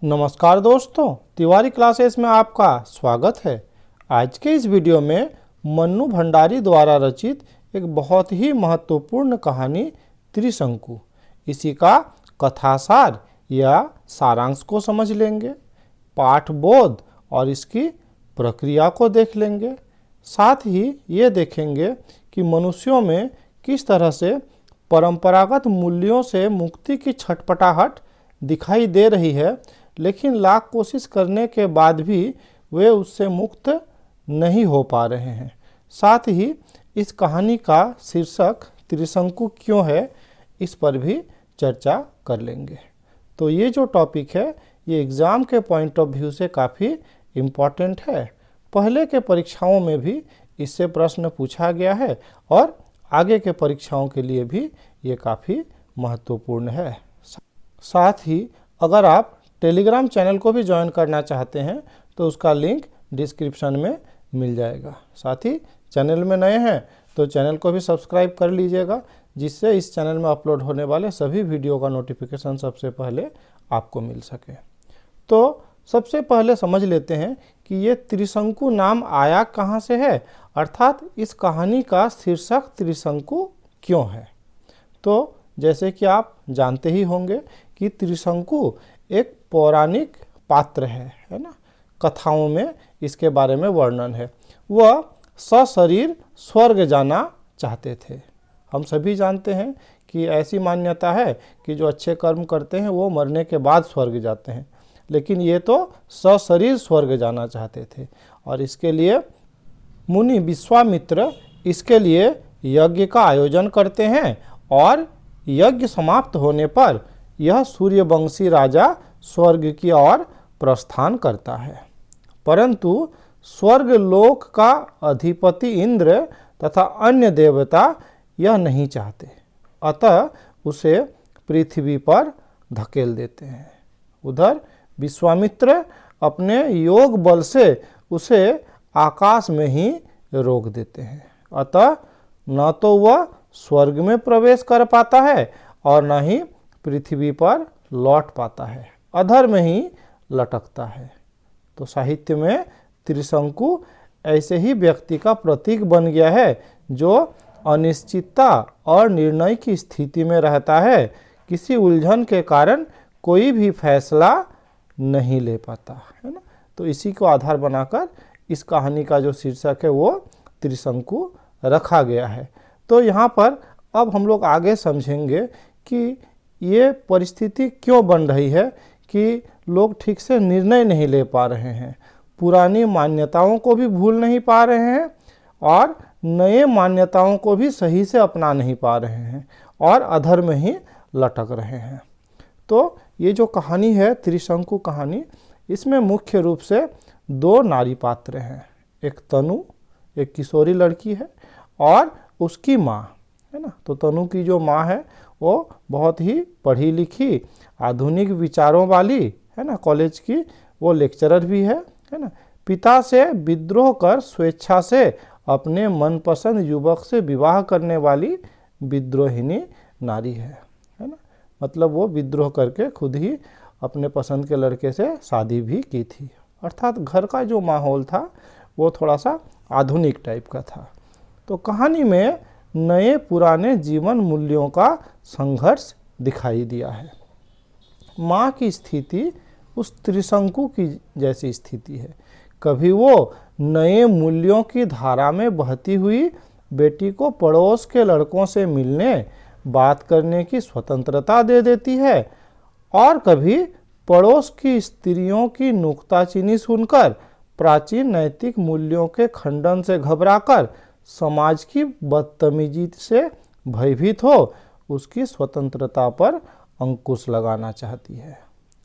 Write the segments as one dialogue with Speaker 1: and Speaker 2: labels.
Speaker 1: नमस्कार दोस्तों, तिवारी क्लासेस में आपका स्वागत है। आज के इस वीडियो में मन्नू भंडारी द्वारा रचित एक बहुत ही महत्वपूर्ण कहानी त्रिशंकु, इसी का कथासार या सारांश को समझ लेंगे, पाठ बोध और इसकी प्रक्रिया को देख लेंगे। साथ ही ये देखेंगे कि मनुष्यों में किस तरह से परंपरागत मूल्यों से मुक्ति की छटपटाहट दिखाई दे रही है, लेकिन लाख कोशिश करने के बाद भी वे उससे मुक्त नहीं हो पा रहे हैं। साथ ही इस कहानी का शीर्षक त्रिशंकु क्यों है, इस पर भी चर्चा कर लेंगे। तो ये जो टॉपिक है ये एग्ज़ाम के पॉइंट ऑफ व्यू से काफ़ी इम्पॉर्टेंट है। पहले के परीक्षाओं में भी इससे प्रश्न पूछा गया है और आगे के परीक्षाओं के लिए भी ये काफ़ी महत्वपूर्ण है। साथ ही अगर आप टेलीग्राम चैनल को भी ज्वाइन करना चाहते हैं तो उसका लिंक डिस्क्रिप्शन में मिल जाएगा। साथ ही चैनल में नए हैं तो चैनल को भी सब्सक्राइब कर लीजिएगा, जिससे इस चैनल में अपलोड होने वाले सभी वीडियो का नोटिफिकेशन सबसे पहले आपको मिल सके। तो सबसे पहले समझ लेते हैं कि ये त्रिशंकु नाम आया कहाँ से है, अर्थात इस कहानी का शीर्षक त्रिशंकु क्यों है। तो जैसे कि आप जानते ही होंगे कि त्रिशंकु एक पौराणिक पात्र है ना। कथाओं में इसके बारे में वर्णन है। वह सशरीर स्वर्ग जाना चाहते थे। हम सभी जानते हैं कि ऐसी मान्यता है कि जो अच्छे कर्म करते हैं वो मरने के बाद स्वर्ग जाते हैं, लेकिन ये तो सशरीर स्वर्ग जाना चाहते थे और इसके लिए मुनि विश्वामित्र इसके लिए यज्ञ का आयोजन करते हैं और यज्ञ समाप्त होने पर यह सूर्यवंशी राजा स्वर्ग की ओर प्रस्थान करता है, परंतु स्वर्ग लोक का अधिपति इंद्र तथा अन्य देवता यह नहीं चाहते, अतः उसे पृथ्वी पर धकेल देते हैं। उधर विश्वामित्र अपने योग बल से उसे आकाश में ही रोक देते हैं, अतः न तो वह स्वर्ग में प्रवेश कर पाता है और न ही पृथ्वी पर लौट पाता है, अधर में ही लटकता है। तो साहित्य में त्रिशंकु ऐसे ही व्यक्ति का प्रतीक बन गया है जो अनिश्चितता और निर्णय की स्थिति में रहता है, किसी उलझन के कारण कोई भी फैसला नहीं ले पाता है ना। तो इसी को आधार बनाकर इस कहानी का जो शीर्षक है वो त्रिशंकु रखा गया है। तो यहाँ पर अब हम लोग आगे समझेंगे कि ये परिस्थिति क्यों बन रही है कि लोग ठीक से निर्णय नहीं ले पा रहे हैं, पुरानी मान्यताओं को भी भूल नहीं पा रहे हैं और नए मान्यताओं को भी सही से अपना नहीं पा रहे हैं और अधर में ही लटक रहे हैं। तो ये जो कहानी है त्रिशंकु कहानी, इसमें मुख्य रूप से दो नारी पात्र हैं, एक तनु, एक किशोरी लड़की है, और उसकी माँ है ना। तो तनु की जो माँ है वो बहुत ही पढ़ी लिखी आधुनिक विचारों वाली है ना, कॉलेज की वो लेक्चरर भी है ना। पिता से विद्रोह कर स्वेच्छा से अपने मनपसंद युवक से विवाह करने वाली विद्रोहिणी नारी है ना। मतलब वो विद्रोह करके खुद ही अपने पसंद के लड़के से शादी भी की थी, अर्थात घर का जो माहौल था वो थोड़ा सा आधुनिक टाइप का था। तो कहानी में नए पुराने जीवन मूल्यों का संघर्ष दिखाई दिया है। माँ की स्थिति उस त्रिशंकु की जैसी स्थिति है। कभी वो नए मूल्यों की धारा में बहती हुई बेटी को पड़ोस के लड़कों से मिलने बात करने की स्वतंत्रता दे देती है और कभी पड़ोस की स्त्रियों की नुक्ताचीनी सुनकर प्राचीन नैतिक मूल्यों के खंडन से घबराकर समाज की बदतमीजी से भयभीत हो उसकी स्वतंत्रता पर अंकुश लगाना चाहती है।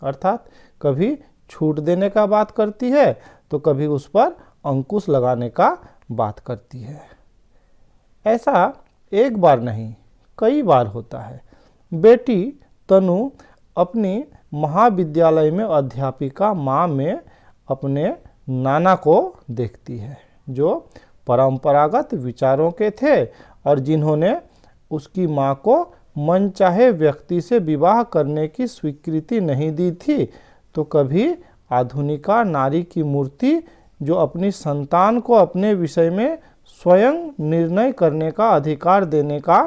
Speaker 1: अर्थात कभी छूट देने का बात करती है तो कभी उस पर अंकुश लगाने का बात करती है। ऐसा एक बार नहीं कई बार होता है। बेटी तनु अपनी महाविद्यालय में अध्यापिका माँ में अपने नाना को देखती है, जो परंपरागत विचारों के थे और जिन्होंने उसकी माँ को मनचाहे व्यक्ति से विवाह करने की स्वीकृति नहीं दी थी। तो कभी आधुनिका नारी की मूर्ति जो अपनी संतान को अपने विषय में स्वयं निर्णय करने का अधिकार देने का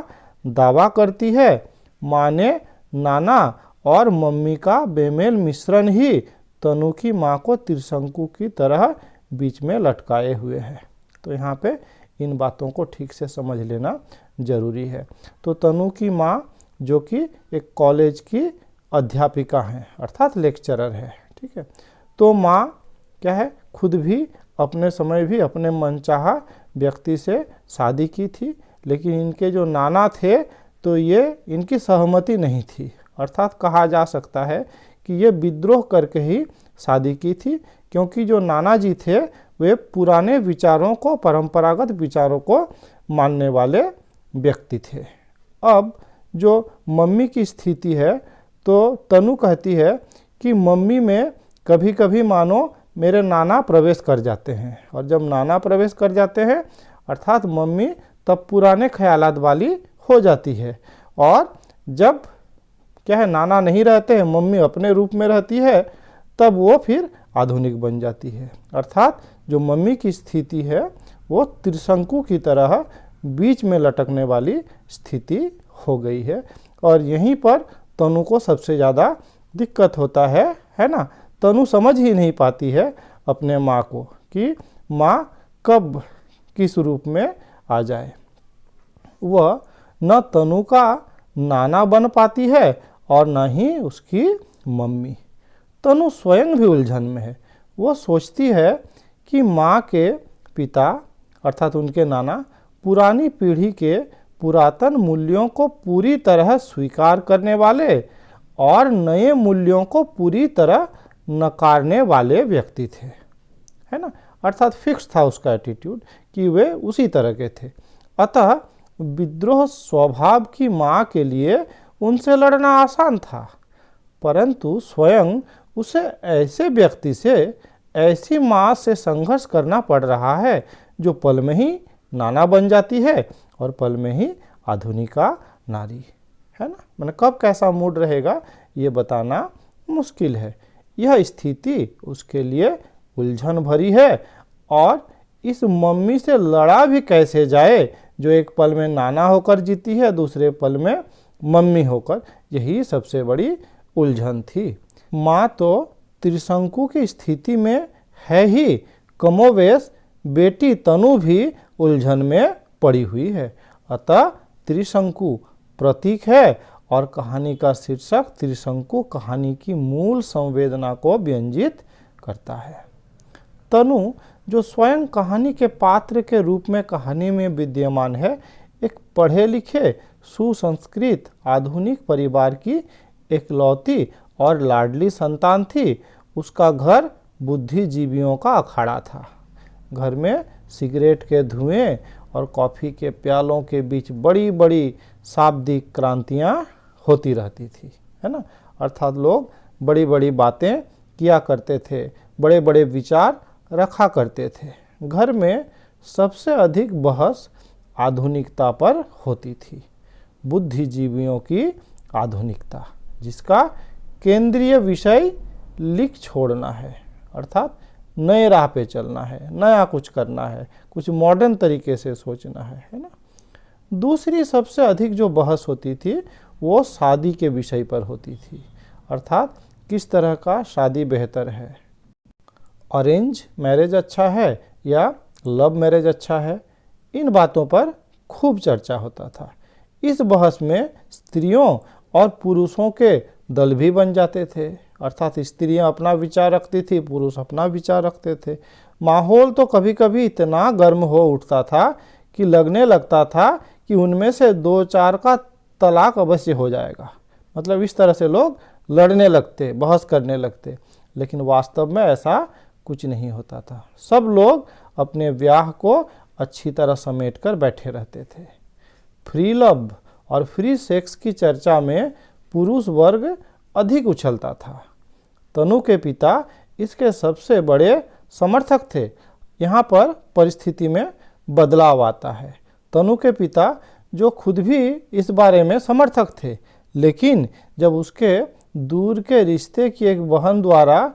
Speaker 1: दावा करती है। माँ ने नाना और मम्मी का बेमेल मिश्रण ही तनु की माँ को त्रिशंकु की तरह बीच में लटकाए हुए है। तो यहाँ पे इन बातों को ठीक से समझ लेना जरूरी है। तो तनु की माँ जो कि एक कॉलेज की अध्यापिका हैं, अर्थात लेक्चरर है, ठीक है। तो माँ क्या है, खुद भी अपने समय भी अपने मनचाहा व्यक्ति से शादी की थी, लेकिन इनके जो नाना थे तो ये इनकी सहमति नहीं थी। अर्थात कहा जा सकता है कि ये विद्रोह करके ही शादी की थी, क्योंकि जो नाना जी थे वे पुराने विचारों को, परंपरागत विचारों को मानने वाले व्यक्ति थे। अब जो मम्मी की स्थिति है, तो तनु कहती है कि मम्मी में कभी कभी मानो मेरे नाना प्रवेश कर जाते हैं, और जब नाना प्रवेश कर जाते हैं अर्थात मम्मी तब पुराने ख्यालात वाली हो जाती है, और जब क्या है नाना नहीं रहते हैं, मम्मी अपने रूप में रहती है, तब वो फिर आधुनिक बन जाती है। अर्थात जो मम्मी की स्थिति है वो त्रिशंकु की तरह बीच में लटकने वाली स्थिति हो गई है, और यहीं पर तनु को सबसे ज़्यादा दिक्कत होता है ना। तनु समझ ही नहीं पाती है अपने माँ को कि माँ कब किस रूप में आ जाए। वह न तनु का नाना बन पाती है और न ही उसकी मम्मी। तनु स्वयं भी उलझन में है। वो सोचती है कि माँ के पिता अर्थात उनके नाना पुरानी पीढ़ी के पुरातन मूल्यों को पूरी तरह स्वीकार करने वाले और नए मूल्यों को पूरी तरह नकारने वाले व्यक्ति थे, है ना। अर्थात फिक्स था उसका एटीट्यूड कि वे उसी तरह के थे। अतः विद्रोह स्वभाव की माँ के लिए उनसे लड़ना आसान था, परंतु स्वयं उसे ऐसे व्यक्ति से, ऐसी माँ से संघर्ष करना पड़ रहा है जो पल में ही नाना बन जाती है और पल में ही आधुनिका नारी, है ना। मैंने कब कैसा मूड रहेगा ये बताना मुश्किल है। यह स्थिति उसके लिए उलझन भरी है, और इस मम्मी से लड़ा भी कैसे जाए जो एक पल में नाना होकर जीती है, दूसरे पल में मम्मी होकर, यही सबसे बड़ी उलझन थी। माँ तो त्रिशंकु की स्थिति में है ही, कमोवेश बेटी तनु भी उलझन में पड़ी हुई है। अतः त्रिशंकु प्रतीक है और कहानी का शीर्षक त्रिशंकु कहानी की मूल संवेदना को व्यंजित करता है। तनु जो स्वयं कहानी के पात्र के रूप में कहानी में विद्यमान है, एक पढ़े लिखे सुसंस्कृत आधुनिक परिवार की एकलौती और लाडली संतान थी। उसका घर बुद्धिजीवियों का अखाड़ा था। घर में सिगरेट के धुएं और कॉफ़ी के प्यालों के बीच बड़ी बड़ी शाब्दिक क्रांतियाँ होती रहती थी, है ना। अर्थात लोग बड़ी बड़ी बातें किया करते थे, बड़े बड़े विचार रखा करते थे। घर में सबसे अधिक बहस आधुनिकता पर होती थी, बुद्धिजीवियों की आधुनिकता, जिसका केंद्रीय विषय लिख छोड़ना है, अर्थात नए राह पे चलना है, नया कुछ करना है, कुछ मॉडर्न तरीके से सोचना है ना। दूसरी सबसे अधिक जो बहस होती थी वो शादी के विषय पर होती थी, अर्थात किस तरह का शादी बेहतर है, अरेंज मैरिज अच्छा है या लव मैरिज अच्छा है। इन बातों पर खूब चर्चा होता था। इस बहस में स्त्रियों और पुरुषों के दल भी बन जाते थे, अर्थात स्त्रियां अपना विचार रखती थी, पुरुष अपना विचार रखते थे। माहौल तो कभी कभी इतना गर्म हो उठता था कि लगने लगता था कि उनमें से 2-4 का तलाक अवश्य हो जाएगा। मतलब इस तरह से लोग लड़ने लगते, बहस करने लगते, लेकिन वास्तव में ऐसा कुछ नहीं होता था। सब लोग अपने ब्याह को अच्छी तरह समेट कर बैठे रहते थे। फ्री लव और फ्री सेक्स की चर्चा में पुरुष वर्ग अधिक उछलता था। तनु के पिता इसके सबसे बड़े समर्थक थे। यहाँ पर परिस्थिति में बदलाव आता है। तनु के पिता जो खुद भी इस बारे में समर्थक थे, लेकिन जब उसके दूर के रिश्ते की एक बहन द्वारा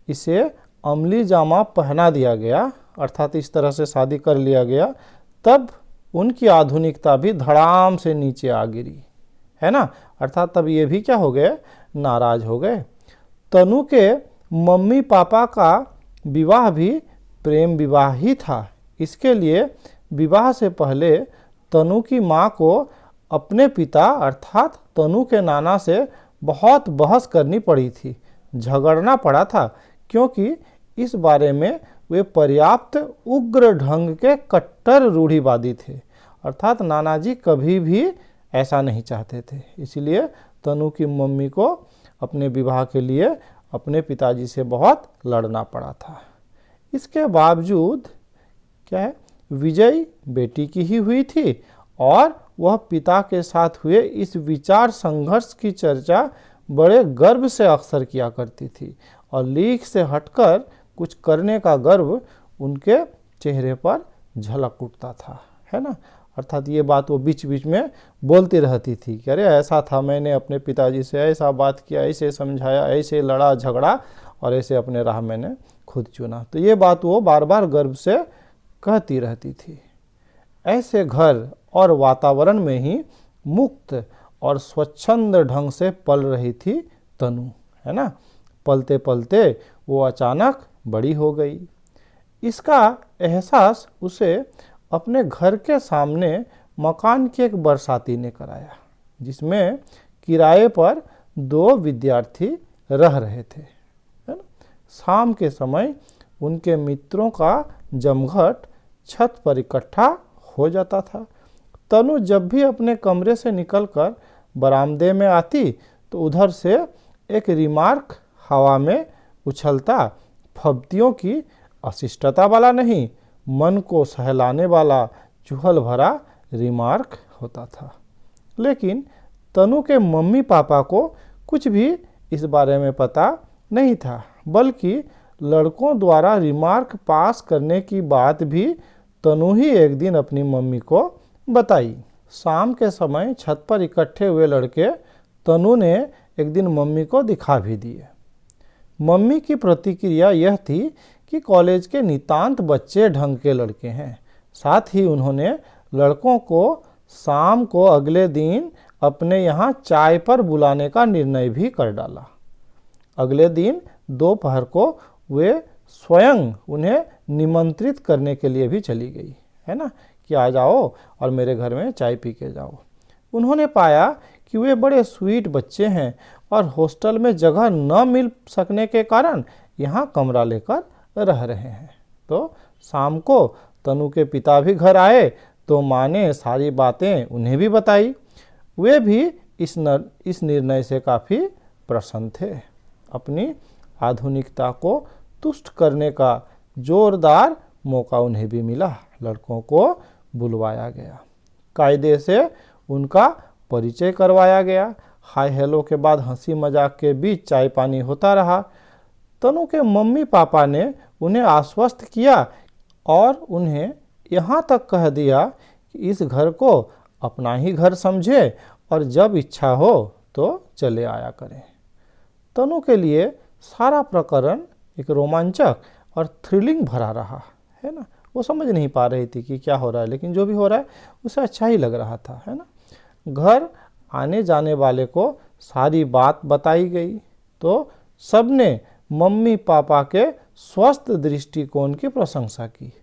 Speaker 1: इसे अमली जामा पहना दिया गया, अर्थात इस तरह से शादी कर लिया गया, तब उनकी आधुनिकता भी धड़ाम से नीचे आ गिरी, है ना। अर्थात तब ये भी क्या हो गए, नाराज हो गए। तनु के मम्मी पापा का विवाह भी प्रेम विवाह ही था। इसके लिए विवाह से पहले तनु की माँ को अपने पिता अर्थात तनु के नाना से बहुत बहस करनी पड़ी थी, झगड़ना पड़ा था, क्योंकि इस बारे में वे पर्याप्त उग्र ढंग के कट्टर रूढ़िवादी थे। अर्थात नाना जी कभी भी ऐसा नहीं चाहते थे, इसलिए तनु की मम्मी को अपने विवाह के लिए अपने पिताजी से बहुत लड़ना पड़ा था। इसके बावजूद क्या है, विजय बेटी की ही हुई थी और वह पिता के साथ हुए इस विचार संघर्ष की चर्चा बड़े गर्व से अक्सर किया करती थी और लीक से हटकर कुछ करने का गर्व उनके चेहरे पर झलक उठता था, है ना। अर्थात ये बात वो बीच बीच में बोलती रहती थी कि अरे ऐसा था, मैंने अपने पिताजी से ऐसा बात किया, ऐसे समझाया, ऐसे लड़ा झगड़ा और ऐसे अपने राह मैंने खुद चुना। तो ये बात वो बार बार गर्व से कहती रहती थी। ऐसे घर और वातावरण में ही मुक्त और स्वच्छंद ढंग से पल रही थी तनु, है ना। पलते पलते वो अचानक बड़ी हो गई। इसका एहसास उसे अपने घर के सामने मकान की एक बरसाती ने कराया, जिसमें किराए पर 2 विद्यार्थी रह रहे थे, है ना। शाम के समय उनके मित्रों का जमघट छत पर इकट्ठा हो जाता था। तनु जब भी अपने कमरे से निकलकर बरामदे में आती तो उधर से एक रिमार्क हवा में उछलता, फब्तियों की अशिष्टता वाला नहीं, मन को सहलाने वाला चुहल भरा रिमार्क होता था। लेकिन तनु के मम्मी पापा को कुछ भी इस बारे में पता नहीं था, बल्कि लड़कों द्वारा रिमार्क पास करने की बात भी तनु ही एक दिन अपनी मम्मी को बताई। शाम के समय छत पर इकट्ठे हुए लड़के तनु ने एक दिन मम्मी को दिखा भी दिए। मम्मी की प्रतिक्रिया यह थी कि कॉलेज के नितांत बच्चे ढंग के लड़के हैं। साथ ही उन्होंने लड़कों को शाम को अगले दिन अपने यहाँ चाय पर बुलाने का निर्णय भी कर डाला। अगले दिन दोपहर को वे स्वयं उन्हें निमंत्रित करने के लिए भी चली गई, है ना, कि आ जाओ और मेरे घर में चाय पी के जाओ। उन्होंने पाया कि वे बड़े स्वीट बच्चे हैं और हॉस्टल में जगह न मिल सकने के कारण यहाँ कमरा लेकर रह रहे हैं। तो शाम को तनु के पिता भी घर आए तो माँ ने सारी बातें उन्हें भी बताई। वे भी इस निर्णय से काफ़ी प्रसन्न थे। अपनी आधुनिकता को तुष्ट करने का जोरदार मौका उन्हें भी मिला। लड़कों को बुलवाया गया, कायदे से उनका परिचय करवाया गया। हाय हेलो के बाद हंसी मजाक के बीच चाय पानी होता रहा। तनु के मम्मी पापा ने उन्हें आश्वस्त किया और उन्हें यहाँ तक कह दिया कि इस घर को अपना ही घर समझे और जब इच्छा हो तो चले आया करें। तनु के लिए सारा प्रकरण एक रोमांचक और थ्रिलिंग भरा रहा, है ना। वो समझ नहीं पा रही थी कि क्या हो रहा है, लेकिन जो भी हो रहा है उसे अच्छा ही लग रहा था, है ना। घर आने जाने वाले को सारी बात बताई गई तो सबने मम्मी पापा के स्वस्थ दृष्टिकोण की प्रशंसा की।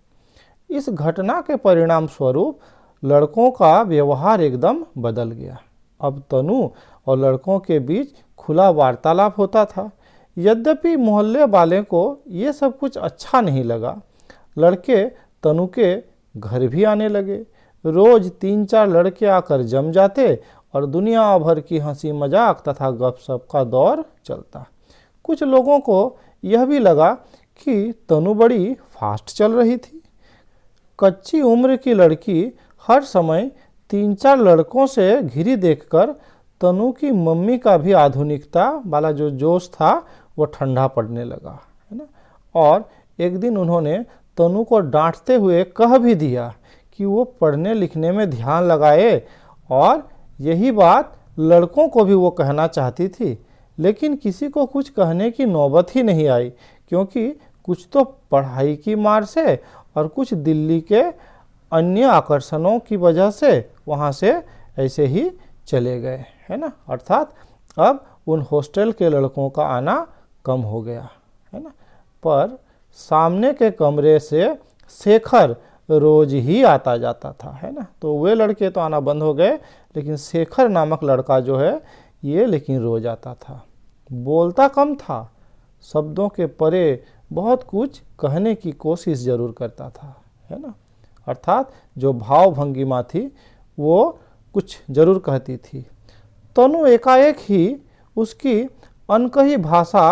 Speaker 1: इस घटना के परिणाम स्वरूप लड़कों का व्यवहार एकदम बदल गया। अब तनु और लड़कों के बीच खुला वार्तालाप होता था। यद्यपि मोहल्ले वाले को ये सब कुछ अच्छा नहीं लगा, लड़के तनु के घर भी आने लगे। रोज 3-4 लड़के आकर जम जाते और दुनिया भर की हंसी मजाक तथा गपशप का दौर चलता। कुछ लोगों को यह भी लगा कि तनु बड़ी फास्ट चल रही थी। कच्ची उम्र की लड़की हर समय 3-4 लड़कों से घिरी देखकर तनु की मम्मी का भी आधुनिकता वाला जो जोश था वो ठंडा पड़ने लगा, है ना। और एक दिन उन्होंने तनु को डांटते हुए कह भी दिया कि वो पढ़ने लिखने में ध्यान लगाए, और यही बात लड़कों को भी वो कहना चाहती थी। लेकिन किसी को कुछ कहने की नौबत ही नहीं आई, क्योंकि कुछ तो पढ़ाई की मार से और कुछ दिल्ली के अन्य आकर्षणों की वजह से वहाँ से ऐसे ही चले गए, है ना। अर्थात अब उन हॉस्टल के लड़कों का आना कम हो गया, है ना। पर सामने के कमरे से शेखर रोज ही आता जाता था, है ना। तो वे लड़के तो आना बंद हो गए, लेकिन शेखर नामक लड़का जो है ये लेकिन रोज आता था। बोलता कम था, शब्दों के परे बहुत कुछ कहने की कोशिश जरूर करता था, है ना। अर्थात जो भाव भंगिमा थी वो कुछ जरूर कहती थी। तनु एकाएक ही उसकी अनकही भाषा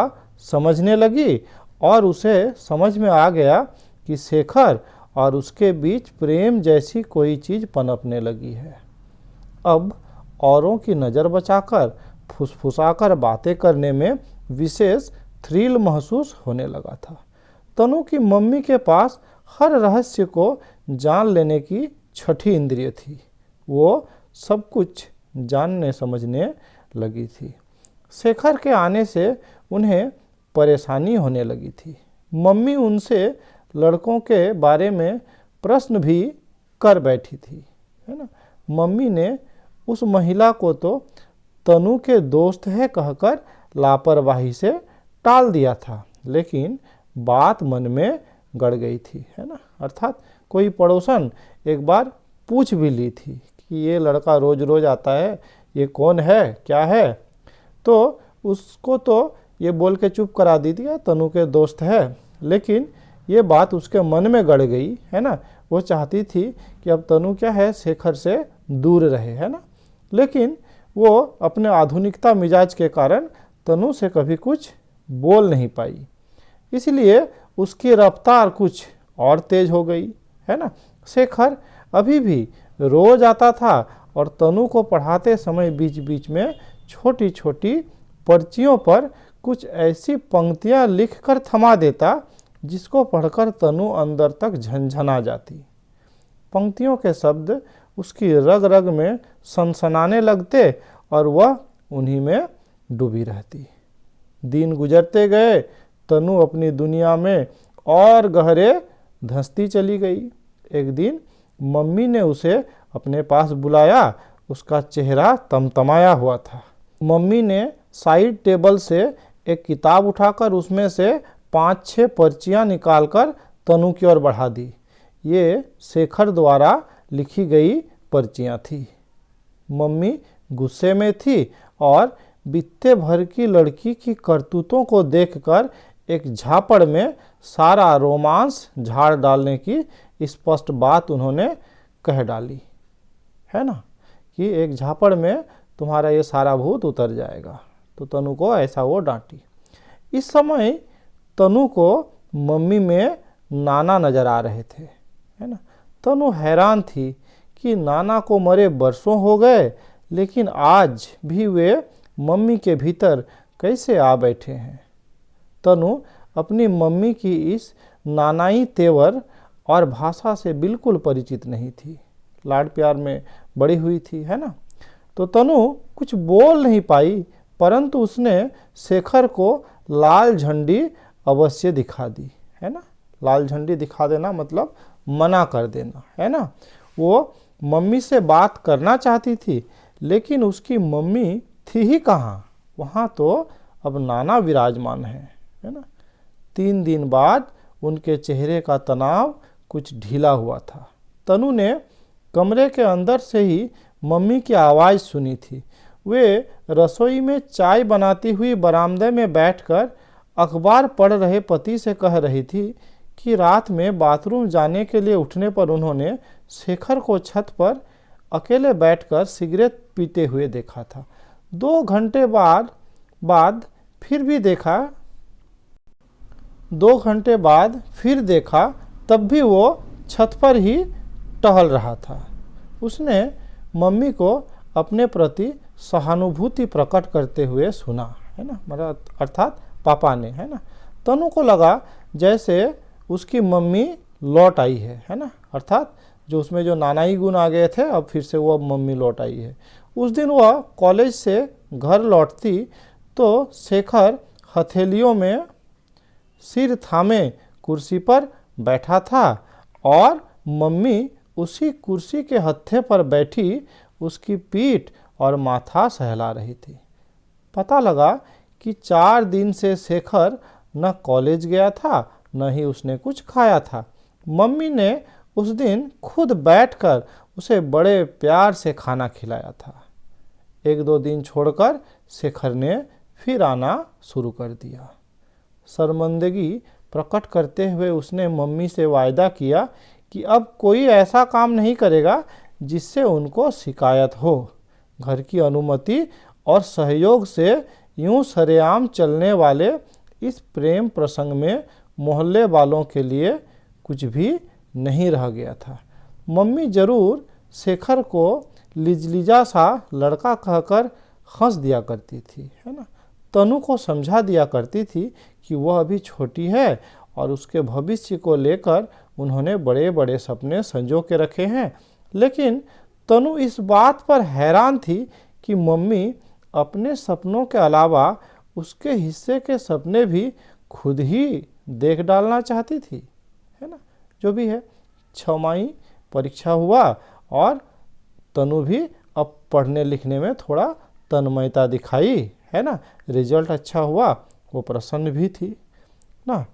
Speaker 1: समझने लगी और उसे समझ में आ गया कि शेखर और उसके बीच प्रेम जैसी कोई चीज़ पनपने लगी है। अब औरों की नज़र बचाकर फुसफुसाकर बातें करने में विशेष थ्रिल महसूस होने लगा था। तनु की मम्मी के पास हर रहस्य को जान लेने की छठी इंद्रिय थी। वो सब कुछ जानने समझने लगी थी। शेखर के आने से उन्हें परेशानी होने लगी थी। मम्मी उनसे लड़कों के बारे में प्रश्न भी कर बैठी थी, है ना। मम्मी ने उस महिला को तो तनु के दोस्त है कहकर लापरवाही से टाल दिया था, लेकिन बात मन में गड़ गई थी, है ना। अर्थात कोई पड़ोसन एक बार पूछ भी ली थी कि ये लड़का रोज रोज आता है, ये कौन है, क्या है। तो उसको तो ये बोल के चुप करा दी थी तनु के दोस्त है, लेकिन ये बात उसके मन में गड़ गई, है ना। वो चाहती थी कि अब तनु क्या है, शेखर से दूर रहे, है ना। लेकिन वो अपने आधुनिकता मिजाज के कारण तनु से कभी कुछ बोल नहीं पाई, इसलिए उसकी रफ्तार कुछ और तेज हो गई, है ना। शेखर अभी भी रोज आता था और तनु को पढ़ाते समय बीच बीच में छोटी छोटी पर्चियों पर कुछ ऐसी पंक्तियां लिखकर थमा देता जिसको पढ़कर तनु अंदर तक झंझना जाती। पंक्तियों के शब्द उसकी रग रग में सनसनाने लगते और वह उन्हीं में डूबी रहती। दिन गुजरते गए, तनु अपनी दुनिया में और गहरे धंसती चली गई। एक दिन मम्मी ने उसे अपने पास बुलाया। उसका चेहरा तमतमाया हुआ था। मम्मी ने साइड टेबल से एक किताब उठाकर उसमें से 5-6 पर्चियां निकालकर तनु की ओर बढ़ा दी। ये शेखर द्वारा लिखी गई पर्चियां थी। मम्मी गुस्से में थी और बित्ते भर की लड़की की करतूतों को देखकर एक झापड़ में सारा रोमांस झाड़ डालने की स्पष्ट बात उन्होंने कह डाली, है ना, कि एक झापड़ में तुम्हारा ये सारा भूत उतर जाएगा। तो तनु को ऐसा वो डांटी। इस समय तनु को मम्मी में नाना नजर आ रहे थे, है ना। तनु हैरान थी कि नाना को मरे बरसों हो गए, लेकिन आज भी वे मम्मी के भीतर कैसे आ बैठे हैं। तनु अपनी मम्मी की इस नानाई तेवर और भाषा से बिल्कुल परिचित नहीं थी। लाड प्यार में बड़ी हुई थी, है ना। तो तनु कुछ बोल नहीं पाई, परंतु उसने शेखर को लाल झंडी अवश्य दिखा दी, है ना। लाल झंडी दिखा देना मतलब मना कर देना, है ना। वो मम्मी से बात करना चाहती थी, लेकिन उसकी मम्मी थी ही कहाँ, वहाँ तो अब नाना विराजमान है ना। 3 दिन बाद उनके चेहरे का तनाव कुछ ढीला हुआ था। तनु ने कमरे के अंदर से ही मम्मी की आवाज़ सुनी थी। वे रसोई में चाय बनाती हुई बरामदे में बैठकर अखबार पढ़ रहे पति से कह रही थी कि रात में बाथरूम जाने के लिए उठने पर उन्होंने शेखर को छत पर अकेले बैठकर सिगरेट पीते हुए देखा था। 2 घंटे बाद फिर देखा, तब भी वो छत पर ही टहल रहा था। उसने मम्मी को अपने प्रति सहानुभूति प्रकट करते हुए सुना, है ना, मतलब अर्थात पापा ने, है ना। तनु को लगा जैसे उसकी मम्मी लौट आई है ना, अर्थात जो उसमें जो नानाई गुण आ गए थे अब फिर से वो मम्मी लौट आई है। उस दिन वह कॉलेज से घर लौटती तो शेखर हथेलियों में सिर थामे कुर्सी पर बैठा था और मम्मी उसी कुर्सी के हत्थे पर बैठी उसकी पीठ और माथा सहला रही थी। पता लगा कि 4 दिन से शेखर न कॉलेज गया था न ही उसने कुछ खाया था। मम्मी ने उस दिन खुद बैठकर उसे बड़े प्यार से खाना खिलाया था। 1-2 दिन छोड़कर शेखर ने फिर आना शुरू कर दिया। शर्मिंदगी प्रकट करते हुए उसने मम्मी से वायदा किया कि अब कोई ऐसा काम नहीं करेगा जिससे उनको शिकायत हो। घर की अनुमति और सहयोग से यूं सरेआम चलने वाले इस प्रेम प्रसंग में मोहल्ले वालों के लिए कुछ भी नहीं रह गया था। मम्मी जरूर शेखर को लिजलिजा सा लड़का कहकर हंस दिया करती थी, है ना। तनु को समझा दिया करती थी कि वह अभी छोटी है और उसके भविष्य को लेकर उन्होंने बड़े बड़े सपने संजो के रखे हैं। लेकिन तनु इस बात पर हैरान थी कि मम्मी अपने सपनों के अलावा उसके हिस्से के सपने भी खुद ही देख डालना चाहती थी, है ना। जो भी है, 6वीं परीक्षा हुआ और तनु भी अब पढ़ने लिखने में थोड़ा तन्मयता दिखाई, है ना। रिजल्ट अच्छा हुआ, वो प्रसन्न भी थी ना।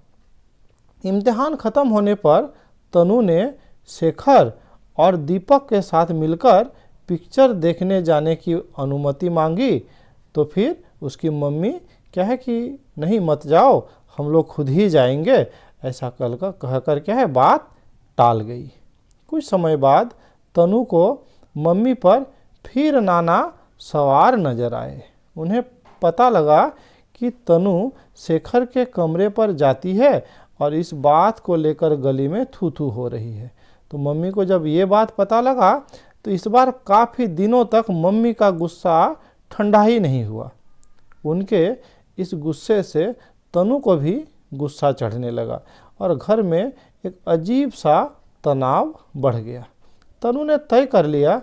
Speaker 1: इम्तिहान ख़त्म होने पर तनु ने शेखर और दीपक के साथ मिलकर पिक्चर देखने जाने की अनुमति मांगी। तो फिर उसकी मम्मी क्या है कि नहीं मत जाओ, हम लोग खुद ही जाएंगे, ऐसा कहकर क्या है बात टाल गई। कुछ समय बाद तनु को मम्मी पर फिर नाना सवार नजर आए। उन्हें पता लगा कि तनु शेखर के कमरे पर जाती है और इस बात को लेकर गली में थू थू हो रही है। तो मम्मी को जब ये बात पता लगा तो इस बार काफ़ी दिनों तक मम्मी का गुस्सा ठंडा ही नहीं हुआ। उनके इस गुस्से से तनु को भी गुस्सा चढ़ने लगा और घर में एक अजीब सा तनाव बढ़ गया। तनु ने तय कर लिया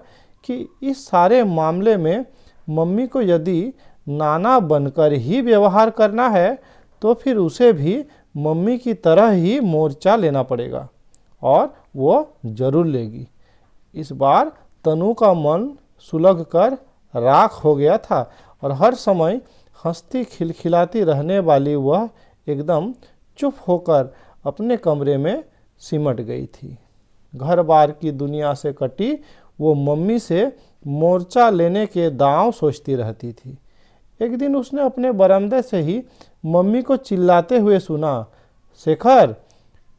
Speaker 1: कि इस सारे मामले में मम्मी को यदि नाना बनकर ही व्यवहार करना है तो फिर उसे भी मम्मी की तरह ही मोर्चा लेना पड़ेगा और वो जरूर लेगी। इस बार तनु का मन सुलग कर राख हो गया था और हर समय हंसती खिलखिलाती रहने वाली वह एकदम चुप होकर अपने कमरे में सिमट गई थी। घर बार की दुनिया से कटी वो मम्मी से मोर्चा लेने के दांव सोचती रहती थी। एक दिन उसने अपने बरामदे से ही मम्मी को चिल्लाते हुए सुना, शेखर,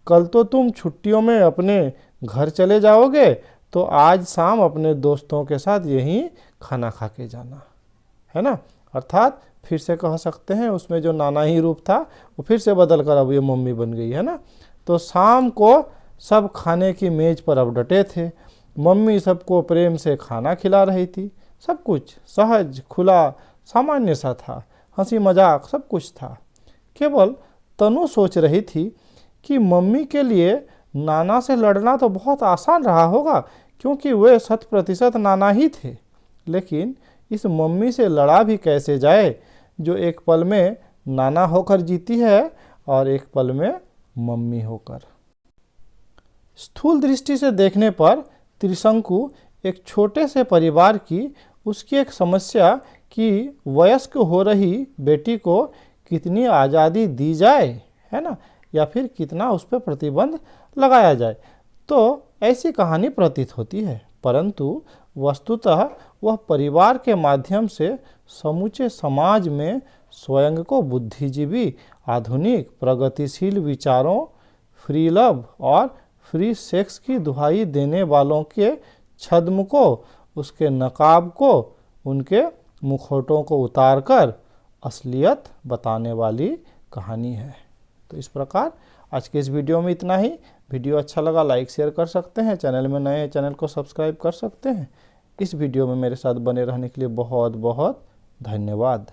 Speaker 1: कल तो तुम छुट्टियों में अपने घर चले जाओगे, तो आज शाम अपने दोस्तों के साथ यहीं खाना खा के जाना, है ना। अर्थात फिर से कह सकते हैं उसमें जो नाना ही रूप था वो फिर से बदल कर अब ये मम्मी बन गई, है ना। तो शाम को सब खाने की मेज पर अब डटे थे। मम्मी सबको प्रेम से खाना खिला रही थी। सब कुछ सहज खुला सामान्य सा था, हंसी मजाक सब कुछ था। केवल तनु सोच रही थी कि मम्मी के लिए नाना से लड़ना तो बहुत आसान रहा होगा क्योंकि वे 100% नाना ही थे। लेकिन इस मम्मी से लड़ा भी कैसे जाए जो एक पल में नाना होकर जीती है और एक पल में मम्मी होकर। स्थूल दृष्टि से देखने पर त्रिशंकु एक छोटे से परिवार की उसकी एक समस्या कि वयस्क हो रही बेटी को कितनी आज़ादी दी जाए, है ना, या फिर कितना उस पर प्रतिबंध लगाया जाए, तो ऐसी कहानी प्रतीत होती है। परंतु वस्तुतः वह परिवार के माध्यम से समूचे समाज में स्वयं को बुद्धिजीवी, आधुनिक, प्रगतिशील विचारों, फ्री लव और फ्री सेक्स की दुहाई देने वालों के छद्म को, उसके नकाब को, उनके मुखौटों को उतारकर असलियत बताने वाली कहानी है। तो इस प्रकार आज के इस वीडियो में इतना ही। वीडियो अच्छा लगा लाइक शेयर कर सकते हैं, चैनल में नए हैं चैनल को सब्सक्राइब कर सकते हैं। इस वीडियो में मेरे साथ बने रहने के लिए बहुत बहुत धन्यवाद।